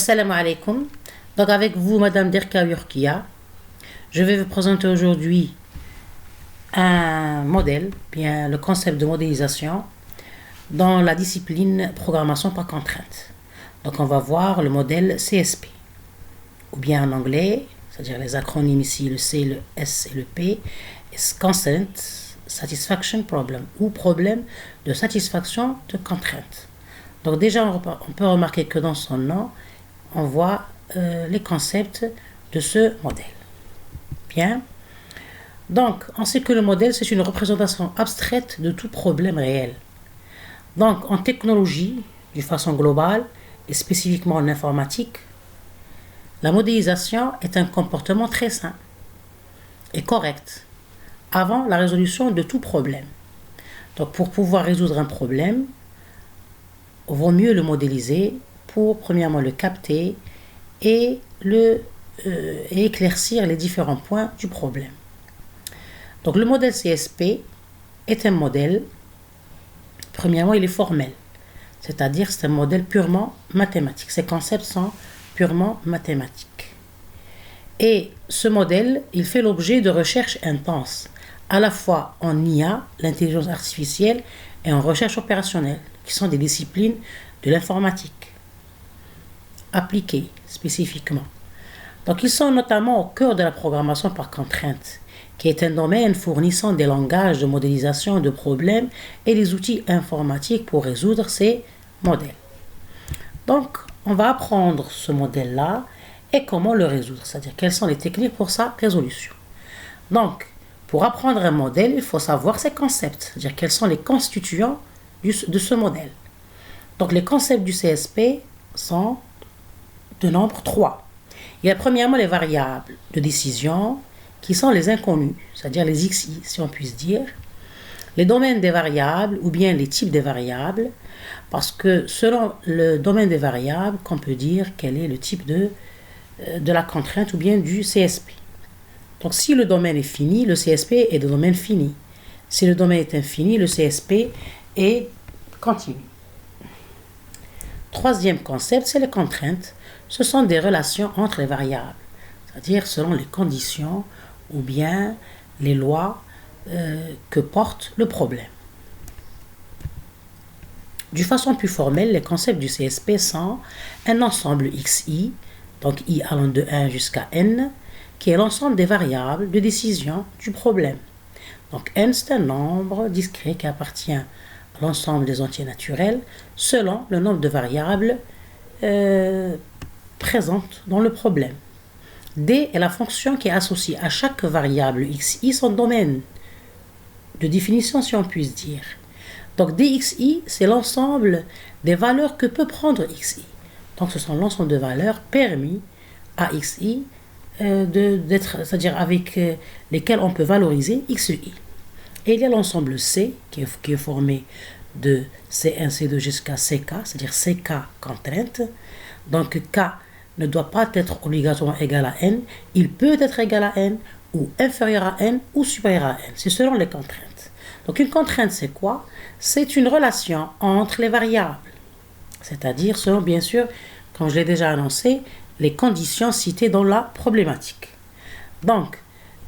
Assalamu alaikum. Donc avec vous, Madame Derka Yurkia, je vais vous présenter aujourd'hui un modèle, bien le concept de modélisation dans la discipline programmation par contrainte. Donc on va voir le modèle CSP, ou bien en anglais, c'est-à-dire les acronymes ici, le C, le S et le P, Constant Satisfaction Problem, ou problème de satisfaction de contrainte. Donc déjà, on peut remarquer que dans son nom, on voit les concepts de ce modèle. Bien. Donc, on sait que le modèle, c'est une représentation abstraite de tout problème réel. Donc, en technologie, d'une façon globale, et spécifiquement en informatique, la modélisation est un comportement très sain et correct avant la résolution de tout problème. Donc, pour pouvoir résoudre un problème, il vaut mieux le modéliser pour, premièrement, le capter et éclaircir les différents points du problème. Donc, le modèle CSP est un modèle, premièrement, il est formel, c'est-à-dire c'est un modèle purement mathématique. Ces concepts sont purement mathématiques. Et ce modèle, il fait l'objet de recherches intenses, à la fois en IA, l'intelligence artificielle, et en recherche opérationnelle, qui sont des disciplines de l'informatique appliquées spécifiquement. Donc, ils sont notamment au cœur de la programmation par contrainte, qui est un domaine fournissant des langages de modélisation de problèmes et des outils informatiques pour résoudre ces modèles. Donc, on va apprendre ce modèle-là et comment le résoudre, c'est-à-dire quelles sont les techniques pour sa résolution. Donc, pour apprendre un modèle, il faut savoir ses concepts, c'est-à-dire quels sont les constituants de ce modèle. Donc, les concepts du CSP sont de nombre 3. Il y a premièrement les variables de décision qui sont les inconnus, c'est-à-dire les XI, si on puisse dire. Les domaines des variables ou bien les types des variables, parce que selon le domaine des variables, qu'on peut dire quel est le type de la contrainte ou bien du CSP. Donc, si le domaine est fini, le CSP est de domaine fini. Si le domaine est infini, le CSP est continu. Troisième concept, c'est les contraintes. Ce sont des relations entre les variables, c'est-à-dire selon les conditions ou bien les lois que porte le problème. De façon plus formelle, les concepts du CSP sont un ensemble XI, donc I allant de 1 jusqu'à N, qui est l'ensemble des variables de décision du problème. Donc N, c'est un nombre discret qui appartient à l'ensemble des entiers naturels selon le nombre de variables présentes dans le problème. D est la fonction qui est associée à chaque variable XI son domaine de définition, si on puisse dire. Donc DXI, c'est l'ensemble des valeurs que peut prendre XI. Donc ce sont l'ensemble de valeurs permis à XI c'est-à-dire avec lesquelles on peut valoriser XI. Et il y a l'ensemble C qui est formé de C1, C2 jusqu'à CK, c'est-à-dire CK contrainte. Donc K ne doit pas être obligatoirement égal à N, il peut être égal à N, ou inférieur à N, ou supérieur à N. C'est selon les contraintes. Donc une contrainte, c'est quoi? C'est une relation entre les variables, c'est-à-dire selon, bien sûr, comme je l'ai déjà annoncé, les conditions citées dans la problématique. Donc,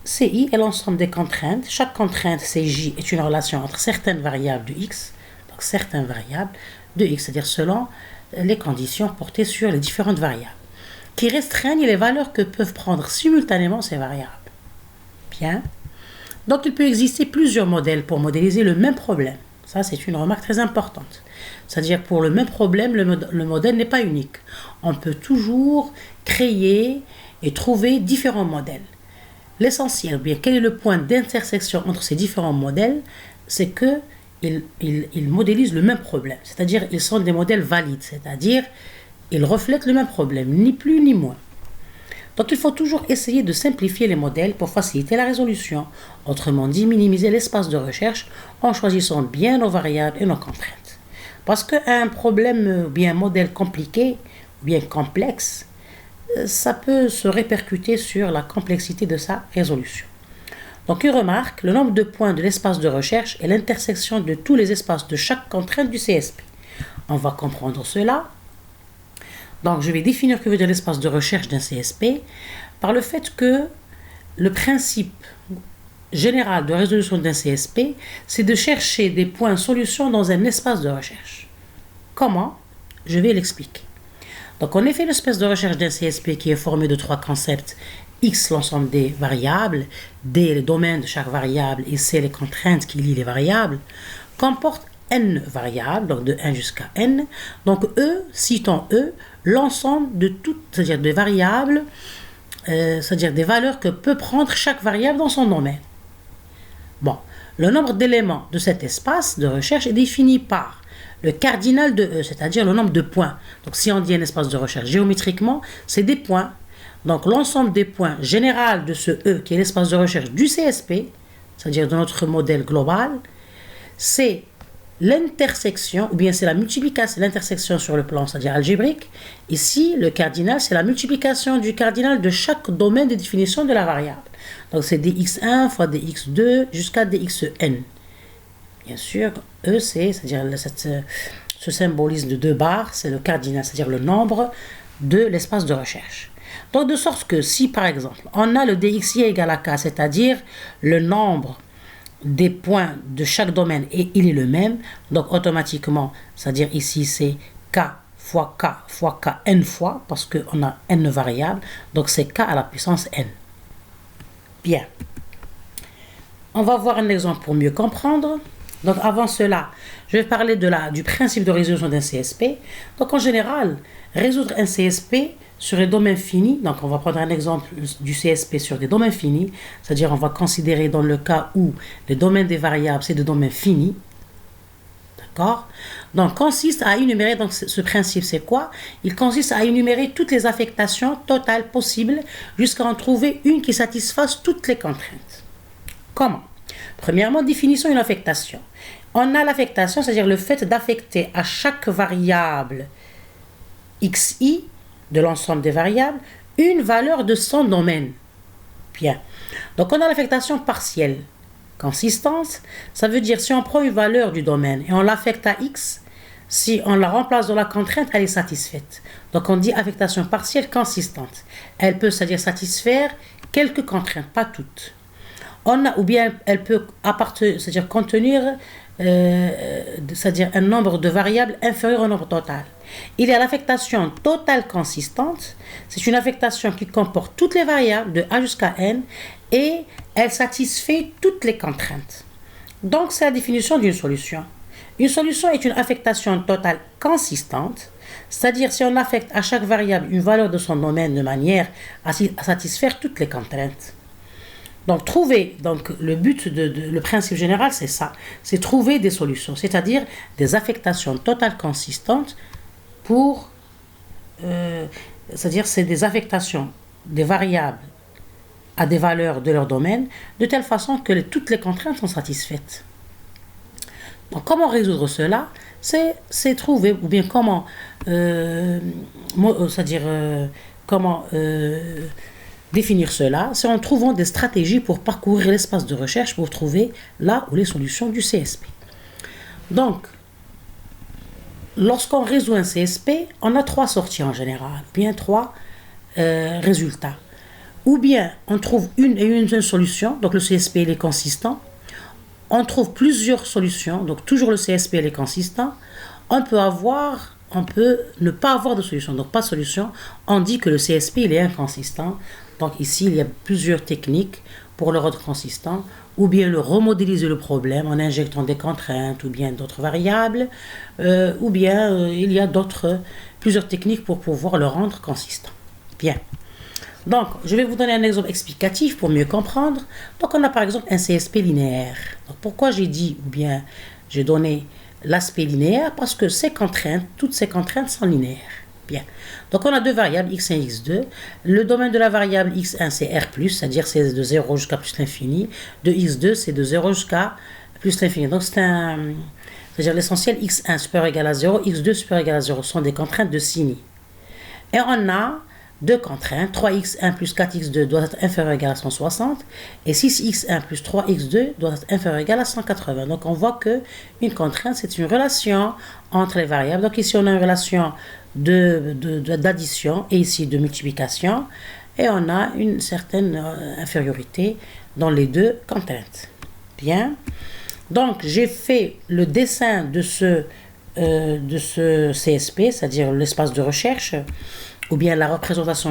CI est l'ensemble des contraintes. Chaque contrainte, CJ, est une relation entre certaines variables de X, donc certaines variables de X, c'est-à-dire selon les conditions portées sur les différentes variables, qui restreignent les valeurs que peuvent prendre simultanément ces variables. Bien. Donc, il peut exister plusieurs modèles pour modéliser le même problème. Ça, c'est une remarque très importante. C'est-à-dire, pour le même problème, le modèle n'est pas unique. On peut toujours créer et trouver différents modèles. L'essentiel, bien, quel est le point d'intersection entre ces différents modèles? C'est qu'ils modélisent le même problème. C'est-à-dire, ils sont des modèles valides. C'est-à-dire, ils reflètent le même problème, ni plus ni moins. Donc, il faut toujours essayer de simplifier les modèles pour faciliter la résolution. Autrement dit, minimiser l'espace de recherche en choisissant bien nos variables et nos contraintes. Parce qu'un problème, bien un modèle compliqué, bien complexe, ça peut se répercuter sur la complexité de sa résolution. Donc, une remarque, le nombre de points de l'espace de recherche est l'intersection de tous les espaces de chaque contrainte du CSP. On va comprendre cela Donc, je vais définir que veut dire l'espace de recherche d'un CSP par le fait que le principe général de résolution d'un CSP, c'est de chercher des points solutions dans un espace de recherche. Comment? Je vais l'expliquer. Donc, en effet, l'espace de recherche d'un CSP qui est formé de 3 concepts, X, l'ensemble des variables, D, les domaines de chaque variable, et C, les contraintes qui lient les variables, comporte N variables, donc de 1 jusqu'à N. Donc, E, citant E, l'ensemble de toutes, c'est-à-dire des variables, c'est-à-dire des valeurs que peut prendre chaque variable dans son domaine. Bon, le nombre d'éléments de cet espace de recherche est défini par le cardinal de E, c'est-à-dire le nombre de points. Donc, si on dit un espace de recherche géométriquement, c'est des points. Donc, l'ensemble des points général de ce E, qui est l'espace de recherche du CSP, c'est-à-dire de notre modèle global, c'est l'intersection, ou bien c'est la multiplication, l'intersection sur le plan, c'est-à-dire algébrique. Ici, le cardinal, c'est la multiplication du cardinal de chaque domaine de définition de la variable. Donc, c'est dx1 fois dx2 jusqu'à dxn. Bien sûr, E, c'est-à-dire ce symbolisme de 2 barres, c'est le cardinal, c'est-à-dire le nombre de l'espace de recherche. Donc, de sorte que si, par exemple, on a le dxi égale à k, c'est-à-dire le nombre des points de chaque domaine et il est le même, donc automatiquement, c'est-à-dire ici c'est k fois k n fois, parce qu'on a n variables, donc c'est k à la puissance n. Bien. On va voir un exemple pour mieux comprendre. Donc avant cela, je vais parler du principe de résolution d'un CSP. Donc en général, résoudre un CSP sur les domaines finis, donc on va prendre un exemple du CSP sur des domaines finis, c'est-à-dire on va considérer dans le cas où les domaines des variables, c'est des domaines finis, d'accord? Donc consiste à énumérer, donc ce principe c'est quoi? Il consiste à énumérer toutes les affectations totales possibles jusqu'à en trouver une qui satisfasse toutes les contraintes. Comment? Premièrement, définissons une affectation. On a l'affectation, c'est-à-dire le fait d'affecter à chaque variable xi, de l'ensemble des variables, une valeur de son domaine. Bien. Donc, on a l'affectation partielle. Consistance, ça veut dire si on prend une valeur du domaine et on l'affecte à x, si on la remplace dans la contrainte, elle est satisfaite. Donc, on dit affectation partielle consistante. Elle peut, c'est-à-dire satisfaire quelques contraintes, pas toutes. Ou bien elle peut c'est-à-dire contenir c'est-à-dire un nombre de variables inférieur au nombre total. Il y a l'affectation totale consistante. C'est une affectation qui comporte toutes les variables de a jusqu'à n et elle satisfait toutes les contraintes. Donc, c'est la définition d'une solution. Une solution est une affectation totale consistante, c'est-à-dire si on affecte à chaque variable une valeur de son domaine de manière à satisfaire toutes les contraintes. Donc, le but, le principe général, c'est ça. C'est trouver des solutions, c'est-à-dire des affectations totales consistantes c'est-à-dire c'est des affectations des variables à des valeurs de leur domaine, de telle façon que toutes les contraintes sont satisfaites. Donc, comment résoudre cela? C'est trouver, ou bien comment, définir cela, c'est en trouvant des stratégies pour parcourir l'espace de recherche pour trouver là où les solutions du CSP. Donc, lorsqu'on résout un CSP, on a 3 sorties en général, bien 3 résultats. Ou bien on trouve une seule solution, donc le CSP il est consistant. On trouve plusieurs solutions, donc toujours le CSP il est consistant. On peut ne pas avoir de solution, donc pas de solution. On dit que le CSP il est inconsistant. Donc ici, il y a plusieurs techniques pour le rendre consistant, ou bien le remodéliser le problème en injectant des contraintes ou bien d'autres variables, ou bien il y a plusieurs techniques pour pouvoir le rendre consistant. Bien. Donc, je vais vous donner un exemple explicatif pour mieux comprendre. Donc, on a par exemple un CSP linéaire. Donc, pourquoi j'ai donné l'aspect linéaire? Parce que toutes ces contraintes sont linéaires. Bien. Donc, on a 2 variables, x1 et x2. Le domaine de la variable x1, c'est R+, c'est-à-dire c'est de 0 jusqu'à plus l'infini. De x2, c'est de 0 jusqu'à plus l'infini. Donc, c'est-à-dire l'essentiel x1 supérieur ou égal à 0, x2 supérieur ou égal à 0 sont des contraintes de Signy. Et on a 2 contraintes, 3x1 plus 4x2 doit être inférieur ou égal à 160, et 6x1 plus 3x2 doit être inférieur ou égal à 180. Donc, on voit qu'une contrainte, c'est une relation entre les variables. Donc, ici, on a une relation d'addition et ici de multiplication, et on a une certaine infériorité dans les deux contraintes. Bien. Donc, j'ai fait le dessin de ce CSP, c'est-à-dire l'espace de recherche, ou bien la représentation